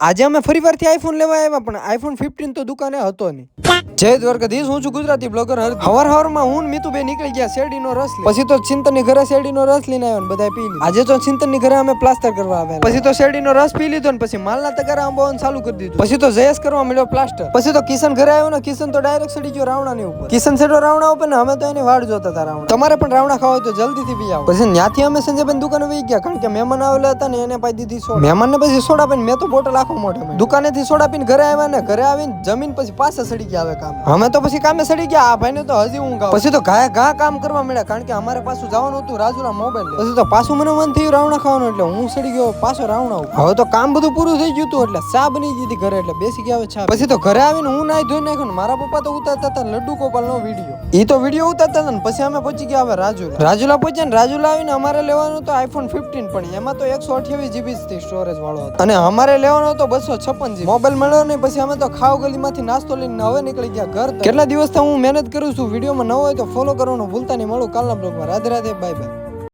આજે અમે ફરીવારથી આઈફોન લેવા આવ્યા પણ આઈફોન 15 તો દુકાને હતો નહીં. જય દ્વારકાધીશ, હું છું ગુજરાતી બ્લોગર હર્ષ. હવારમાં હું મિતુ બે નીકળી ગયા શેરડીનો રસ લઈ. પછી તો ચિંતનની ઘરે શેરડીનો રસ લઈને આવ્યો ને બધાય પી લીધો. આજે તો ચિંતનની ઘરે અમે પ્લાસ્ટર કરવા આવ્યા. પછી તો શેરડીનો રસ પી લીધો ને પછી માલના તગારા આંબાવાનું ચાલુ કરી દીધું. પછી તો જયેશ કરવા મળ્યો પ્લાસ્ટર. પછી તો કિશન ઘરે આવ્યો ને કિશન તો ડાયરેક્ટ સડી ગયો રાવણાની ઉપર. કિશન સેડો રાવણા ઉપર ને અમે તો એની વાડ જોતા હતા રાવણા. તમારે પણ રાવણા ખાવા હોય તો જલ્દીથી પી આવો. પછી ત્યાંથી અમે સંજયબેન દુકાને વહી ગયા કારણ કે મહેમાન આવેલા હતા ને એને પાઈ દીધી સોડા. મહેમાનને પછી સોડા પીને મેં તો બોટલ આખો મોઢે દુકાનેથી સોડા પીને ઘરે આવ્યા ને ઘરે આવીને જમીન પછી પાછા સડી ગયા. હવે કામ અમે તો પછી કામે સડી ગયા. આ ભાઈને તો હજી ઊંઘ આવે. પછી તો ઘા કામ કરવા મળ્યા કારણ કે અમારે પાછું જવાનું હતું રાજુલા મોબાઈલ. પછી તો પાછું મને મન થયું રાવણા ખાવાનું એટલે હું સડી ગયો પાછો રાવણા. હવે તો કામ બધું પૂરું થઈ ગયું હતું એટલે ચા બની ગઈ ઘરે એટલે બેસી ગયા ચા. પછી તો ઘરે આવીને હું નાઈ ધોઈ નાખ્યું. મારા પપ્પા તો ઉતારતા હતા લડ્ડુ ગોપાલનો વિડીયો. એ તો વિડીયો ઉતારતા હતા ને પછી અમે પહોંચી ગયા હવે રાજુલા પહોંચ્યા ને રાજુલા આવીને અમારે લેવાનું તો આઈફોન 15 પણ એમાં તો 128 GB સ્ટોરેજ વાળો હતો અને અમારે લેવાનો હતો 256 GB. મોબાઈલ મળ્યો નહીં પછી અમે તો ખાવ ગલીમાંથી નાસ્તો લઈને હવે નીકળી ગયા ઘર. કેટલા દિવસથી હું મહેનત કરું છું. વિડીયોમાં ન હોય તો ફોલો કરવાનું ભૂલતા નહીં. મળું કાલના બ્લોગમાં. Radhe Radhe, bye bye.